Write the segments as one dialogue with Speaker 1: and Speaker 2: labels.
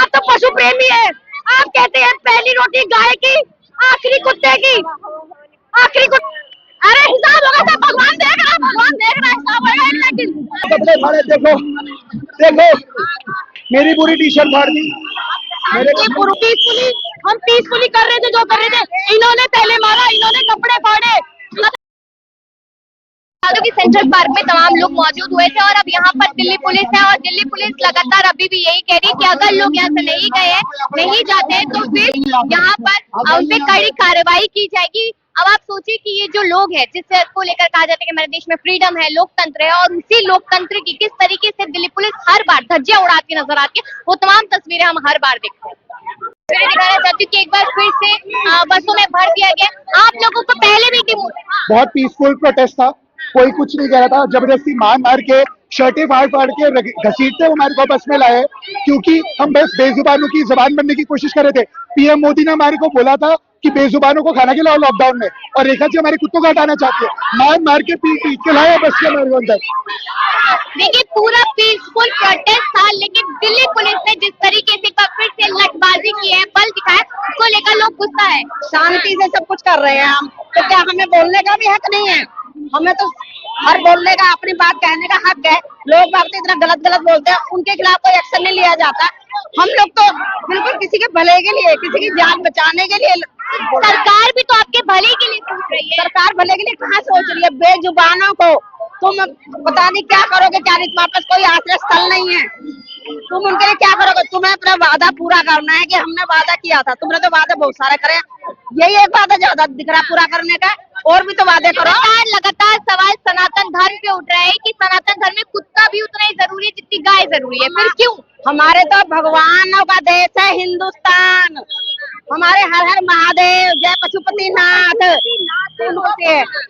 Speaker 1: आप तो पशु प्रेमी है। आप कहते हैं पहली रोटी गाय की, आखिरी कुत्ते की, आखिरी कुत्ते। अरे हिसाब होगा सब, भगवान देख रहा है, भगवान देख रहा है, हिसाब होगा। लेकिन
Speaker 2: कपड़े फाड़े, देखो देखो, मेरी पूरी टी शर्ट फाड़ दी।
Speaker 1: पीसफुली हम पीसफुली कर रहे थे जो कर रहे थे, इन्होंने पहले मारा, इन्होंने कपड़े फाड़े। की सेंट्रल पार्क में तमाम लोग मौजूद हुए थे और अब यहाँ पर दिल्ली पुलिस है और दिल्ली पुलिस लगातार अभी भी यही कह रही है कि अगर लोग यहाँ से नहीं गए हैं, नहीं जाते हैं तो फिर यहाँ पर उन पे कड़ी कार्रवाई की जाएगी। अब आप सोचिए कि ये जो लोग हैं जिसको लेकर कहा जाता है कि हमारे देश में फ्रीडम है, लोकतंत्र है, और उसी लोकतंत्र की किस तरीके से दिल्ली पुलिस हर बार धज्जियां उड़ाती नजर आती है, वो तमाम तस्वीरें हम हर बार देखते हैं। मैं दिखाना चाहती हूँ कि एक बार फिर से बसों में भर दिया गया। आप लोगों को पहले भी
Speaker 2: बहुत पीसफुल प्रोटेस्ट था, कोई कुछ नहीं कह रहा था। जबरदस्ती मार मार के, शर्टें फाड़ फाड़ के, घसीटते हमारे को बस में लाए, क्योंकि हम बस बेजुबानों की जबान बनने की कोशिश कर रहे थे। पीएम मोदी ने हमारे को बोला था कि बेजुबानों को खाना खिलाओ लॉकडाउन में, और रेखा जी हमारे कुत्तों को हटाना चाहती है। मार मार के पीट पीट के लाया बस के हमारे अंदर।
Speaker 1: देखिए पूरा पीसफुल प्रोटेस्ट था, लेकिन दिल्ली पुलिस ने जिस तरीके से फिर से लठबाजी की है, बल दिखाया, उसको लेकर लोग गुस्सा है।
Speaker 3: शांति से सब कुछ कर रहे हैं हम, तो क्या हमें बोलने का भी हक नहीं है? हमें तो हर बोलने का, अपनी बात कहने का हक है। लोग बात इतना गलत गलत बोलते हैं, उनके खिलाफ कोई एक्शन नहीं लिया जाता। हम लोग तो बिल्कुल किसी के भले के लिए, किसी की जान बचाने के लिए।
Speaker 1: सरकार भी तो आपके भले के लिए सोच रही है।
Speaker 3: सरकार भले के लिए कहाँ सोच रही है? बेजुबानों को तुम पता नहीं क्या करोगे, क्या नहीं, तुम्हारे पास कोई आश्रय स्थल नहीं है, तुम उनके लिए क्या करोगे? तुम्हें अपना वादा पूरा करना है कि हमने वादा किया था। तुमने तो वादे बहुत सारे करे, यही एक वादा ज्यादा दिख रहा पूरा करने का, और भी तो वादे करो।
Speaker 1: लगातार सवाल सनातन धर्म पे उठ रहा है कि सनातन धर्म में कुत्ता भी उतना ही जरूरी है जितनी गाय जरूरी है, फिर क्यों?
Speaker 3: हमारे तो भगवानों का देश है हिंदुस्तान, हमारे हर हर महादेव, जय पशुपति नाथ।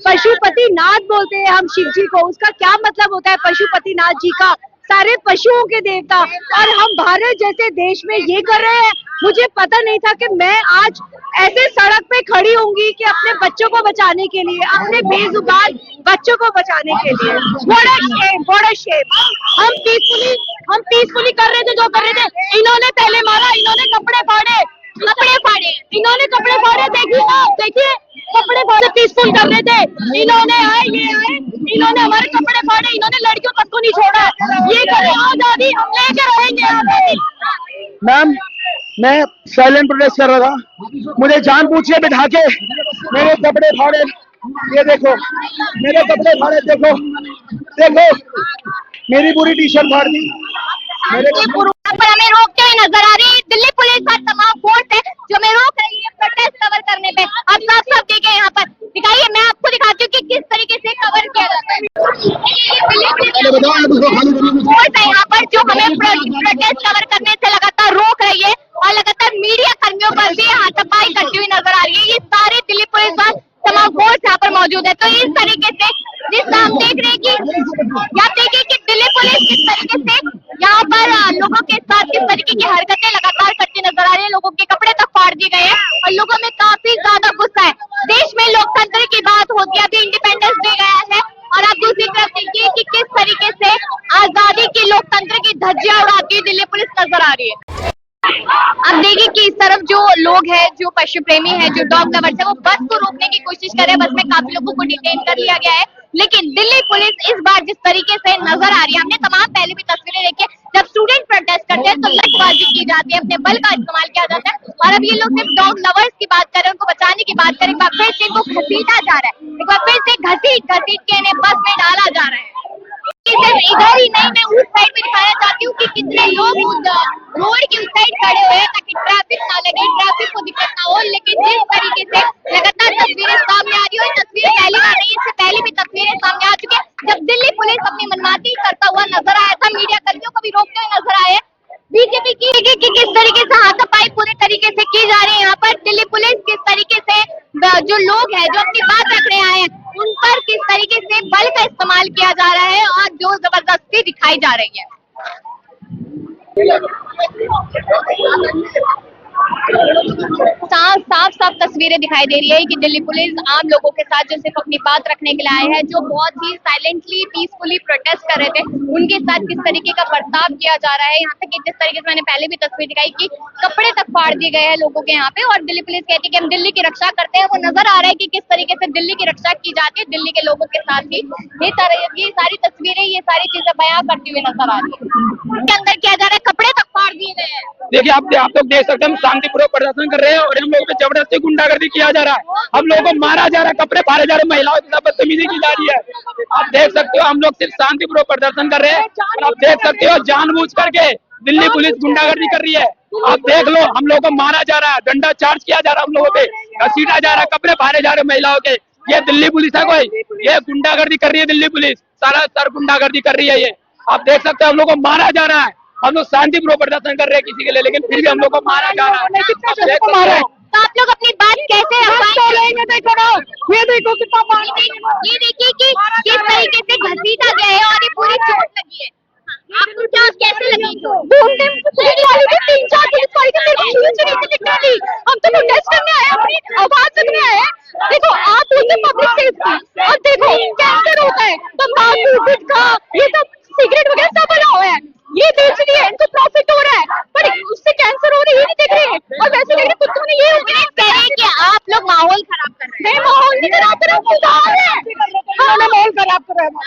Speaker 1: पशुपति नाथ बोलते हैं हम शिव जी को, उसका क्या मतलब होता है पशुपति नाथ जी का? सारे पशुओं के देवता, और हम भारत जैसे देश में ये कर रहे हैं। मुझे पता नहीं था कि मैं आज ऐसे सड़क पे खड़ी होंगी कि अपने बच्चों को बचाने के लिए, अपने बेजुबान बच्चों को बचाने के लिए। बड़ा शेम, बड़ा शेम। हम पीसफुली कर रहे थे जो कर रहे थे, इन्होंने पहले मारा, इन्होंने कपड़े फाड़े, इन्होंने कपड़े फाड़े। देखिए आप, देखिए कपड़े फाड़े, पीसफुल कर रहे थे, इन्होंने इन्होंने हमारे कपड़े फाड़े, इन्होंने लड़कियों तक को नहीं छोड़ा। ये करे आजादी, हम लेके रहेंगे आजादी।
Speaker 2: मैम, मैं साइलेंट प्रोटेस्ट कर रहा था, मुझे जान पूछिए बिठा के मेरे कपड़े फाड़े। ये देखो मेरे कपड़े फाड़े, देखो देखो, मेरी पूरी टी शर्ट फाड़ दी।
Speaker 1: पर हमें रोकते हुए नजर आ रही है दिल्ली पुलिस और तमाम फोर्स है जो हमें रोक रही है प्रोटेस्ट कवर करने पे। आप सब देखे यहाँ पर, दिखाइए, मैं आपको दिखाती हूँ कि किस तरीके से कवर किया जाता है। फोर्स है यहाँ पर जो हमें प्रोटेस्ट कवर करने से लगातार रोक रही है, और लगातार मीडिया कर्मियों पर भी हाथापाई करती हुई नजर आ रही है। ये सारे दिल्ली पुलिस और तमाम फोर्स यहाँ पर मौजूद है। तो इस तरीके से जिस हम देख रहे हैं कि यहाँ देखिए कि दिल्ली पुलिस किस तरीके से यहाँ पर लोगों के साथ किस तरीके की हरकतें लगातार करती नजर आ रही है। लोगों के कपड़े तक फाड़ दिए गए हैं और लोगों में काफी ज्यादा गुस्सा है। देश में लोकतंत्र की बात होती है, अभी इंडिपेंडेंस डे गया है, और आप दूसरी तरफ देखिए कि किस तरीके से आजादी की, लोकतंत्र की धज्जियां उड़ाती हुई दिल्ली पुलिस नजर आ रही है। अब देखिए कि इस तरफ जो लोग हैं, जो पशु प्रेमी है, जो डॉग लवर्स है, वो बस को रोकने की कोशिश कर रहे हैं। बस में काफी लोगों को डिटेन कर लिया गया है, लेकिन दिल्ली पुलिस इस बार जिस तरीके से नजर आ रही है, हमने तमाम पहले भी तस्वीरें देखी है, जब स्टूडेंट प्रोटेस्ट करते हैं तो लठबाजी की जाती है, अपने बल का इस्तेमाल किया जाता है। और अब ये लोग सिर्फ डॉग लवर्स की बात करें, उनको बचाने की बात करें, एक बार फिर से इनको घसीटा जा रहा है, एक बार फिर से घसीट के इन्हें बस में डाला जा रहा है। इधर ही नहीं, मैं उस साइड में दिखाना चाहती हूँ कि कितने लोग रोड की उस साइड खड़े हुए हैं ताकि ट्रैफिक ना लगे, ट्रैफिक को दिक्कत ना हो। लेकिन जिस तरीके से लगातार तस्वीरें सामने आ रही है, तस्वीरें पहली बार नहीं, इससे पहले भी तस्वीरें सामने आ चुकी है, जब दिल्ली पुलिस अपनी मनमानी करता हुआ नजर आया था, मीडिया कर्मियों को भी रोकते हुए नजर आए। बीजेपी की किस तरीके से हाथापाई पूरे तरीके से की जा रही है यहाँ पर। दिल्ली पुलिस किस तरीके से जो लोग हैं, जो अपनी बात रखने आए हैं, उन पर किस तरीके से बल का इस्तेमाल किया जा रहा है और जो जबरदस्ती दिखाई जा रही है। साफ साफ साफ तस्वीरें दिखाई दे रही है कि दिल्ली पुलिस आम लोगों के साथ जो सिर्फ अपनी बात रखने के लिए आए हैं, जो बहुत ही साइलेंटली पीसफुली प्रोटेस्ट कर रहे थे, उनके साथ किस तरीके का बर्ताव किया जा रहा है। यहाँ तक कि जिस तरीके से मैंने पहले भी तस्वीर दिखाई कि कपड़े तक फाड़ दिए गए हैं लोगों के यहाँ पे, और दिल्ली पुलिस कहती है कि हम दिल्ली की रक्षा करते हैं। वो नजर आ रहा है कि किस तरीके से दिल्ली की रक्षा की जाती है दिल्ली के लोगों के साथ ही। ये सारी तस्वीरें, ये सारी चीजें बयां करती हुई नजर आ रही है। के अंदर किया जा रहा है, कपड़े तक फाड़ दिए गए हैं।
Speaker 4: देखिए आप लोग देख सकते हैं, हम शांतिपूर्वक प्रदर्शन कर रहे हैं और हम लोगों पे जबरदस्ती गुंडागर्दी किया जा रहा है, हम लोगों को मारा जा रहा है, कपड़े फाड़े जा रहे हैं, महिलाओं के साथ बदतमीजी की जा रही है। आप देख सकते हो हम लोग सिर्फ शांतिपूर्वक प्रदर्शन कर रहे हैं और आप देख सकते हो जानबूझ करके दिल्ली पुलिस गुंडागर्दी कर रही है। आप देख लो हम लोगों को मारा जा रहा है, डंडा चार्ज किया जा रहा है, हम लोगों पे घसीटा जा रहा है, कपड़े फाड़े जा रहे हैं महिलाओं के। ये दिल्ली पुलिस है कोई? ये गुंडागर्दी कर रही है दिल्ली पुलिस, सारा सर गुंडागर्दी कर रही है ये। आप देख सकते हो हम लोग को मारा जा रहा है, हम लोग शांतिपूर्वक प्रदर्शन कर रहे हैं किसी के लिए, लेकिन फिर भी हम लोग को मारा जा रहा है।
Speaker 1: तो आप लोग अपनी बात कैसे रखवाएंगे? देखो ना, ये देखो कितना पानी, ये देखिए कि किस तरीके से घसीटा गया है और ये पूरी चोट लगी है। आपको क्या कैसे लगी चोट? पुलिस वाले भी 3-4 पुलिस वाले के मेरे को खींच रही थी लिटरली। हम तो प्रोटेस्ट करने आए, अपनी आवाज रखने आए हैं। देखो आप बोलते पब्लिक सेफ्टी, और देखो कैंसर होता है, तंबाकू, गुटखा, ये सब सिगरेट वगैरह सब बना हुआ है, ये बेच रही है, इनको प्रॉफिट हो रहा है, पर उससे कैंसर हो रही है ये नहीं देख रहे हैं। और वैसे लेकिन कुत्तों ने ये कह रहे हैं कि आप लोग माहौल खराब कर रहे हैं। माहौल नहीं खराब कर रहे हैं, माहौल खराब कर रहे हैं।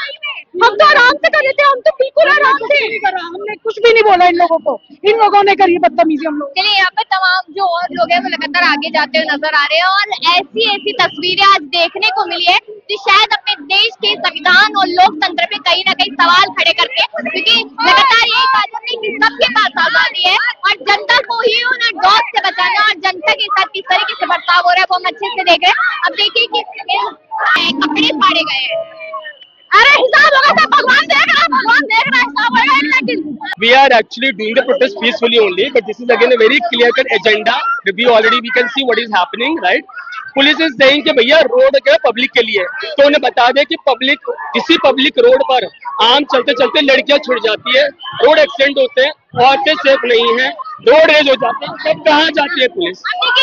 Speaker 1: हम तो आराम से कर रहे थे, हम तो बिल्कुल आराम से, हमने कुछ भी नहीं बोला इन लोगों को, इन लोगों ने करी बदतमीजी हम लोग। चलिए यहाँ पे तमाम जो और लोग हैं वो लगातार आगे जाते हुए नजर आ रहे हैं, और ऐसी ऐसी तस्वीरें आज देखने को मिली है कि शायद अपने देश के संविधान और लोकतंत्र पे कहीं ना कहीं सवाल खड़े करते हैं, क्योंकि लगातार यही कहा जाता है कि सबके पास आजादी है और जनता को ही उन डॉग से बचाना और जनता के साथ किस तरीके से बर्ताव हो रहा है वो हम अच्छे से देख रहे हैं। अब देखिए कि कपड़े फाड़े गए हैं। अरे हिसाब होगा सब, भगवान देख रहा है, भगवान देख रहा है, हिसाब होगा। लेकिन
Speaker 4: We are actually doing the protest peacefully only, but this is again a very clear-cut agenda. We can see what is happening, right? Police is saying कि भैया रोड क्या पब्लिक के लिए, तो उन्हें बता दे कि इसी पब्लिक रोड पर आम चलते चलते लड़कियां छुट जाती है, रोड एक्सीडेंट होते हैं, औरतें सेफ नहीं है, रोड रेज हो जाते हैं, तब कहाँ जाती है पुलिस?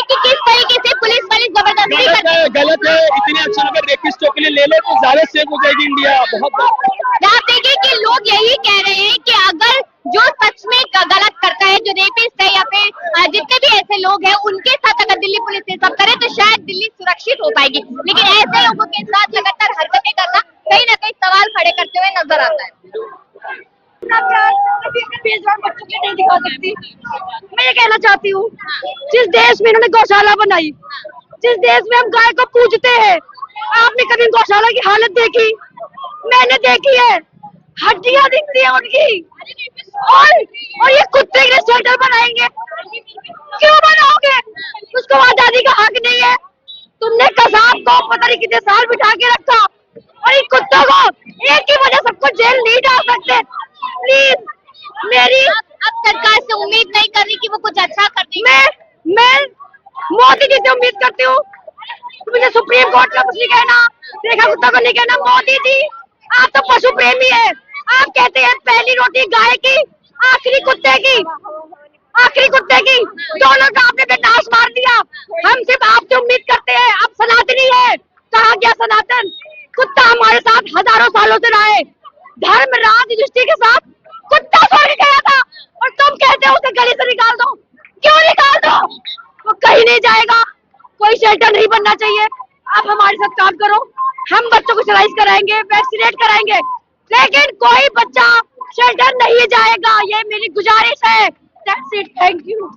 Speaker 1: किस तरीके से पुलिस वाली जबरदस्ती करती है?
Speaker 4: गलत है। इतने अच्छे अगर रेपिस्टों के लिए ले लो तो ज्यादा सेफ हो जाएगी इंडिया। बहुत
Speaker 1: आप देखिए कि लोग यही कह रहे हैं कि अगर जो सच में गलत करता है, जो रेपिस्ट है या फिर जितने भी ऐसे लोग हैं, उनके साथ अगर दिल्ली पुलिस ये सब करे तो शायद दिल्ली सुरक्षित हो पाएगी, लेकिन ऐसे लोगों के साथ लगातार हरकतें करना कहीं ना कहीं सवाल खड़े करते हुए नजर आता है।
Speaker 3: बच्चों के नहीं दिखा सकती। मैं ये कहना चाहती हूँ, जिस देश में इन्होंने गौशाला बनाई, जिस देश में हम गाय को पूजते हैं, आपने कभी गौशाला की हालत देखी? मैंने देखी है, हड्डियां दिखती है उनकी। और ये कुत्ते के शेल्टर बनाएंगे, क्यों बनाओगे? उसको आजादी का हक नहीं है। तुमने कसाब को पता नहीं कितने साल बिठा के रखा, और इन कुत्तों को एक ही वजह सबको जेल नहीं डाल सकते। प्लीज मेरी
Speaker 1: अब सरकार से उम्मीद नहीं कर रही कि वो कुछ अच्छा कर देगी।
Speaker 3: मैं मोदी जी से उम्मीद करती हूँ। मुझे सुप्रीम कोर्ट का कुछ नहीं कहना, देखा कुत्ता को नहीं कहना। मोदी जी आप तो पशु प्रेमी है, आप कहते हैं पहली रोटी गाय की, आखिरी कुत्ते की, दोनों का आपने नाश मार दिया। हम सिर्फ आपसे उम्मीद करते हैं, आप सनातनी है, कहा गया सनातन? कुत्ता हमारे साथ हजारों सालों से रहा है, धर्म राज दृष्टि के साथ कुत्ता छोड़ गया था, और तुम कहते हो उसे गली से निकाल दो। क्यों निकाल दो? वो कहीं नहीं जाएगा, कोई शेल्टर नहीं बनना चाहिए। आप हमारे साथ काम करो, हम बच्चों को स्टरलाइज कराएंगे, वैक्सीनेट कराएंगे, लेकिन कोई बच्चा शेल्टर नहीं जाएगा, ये मेरी गुजारिश है। That's it. Thank you.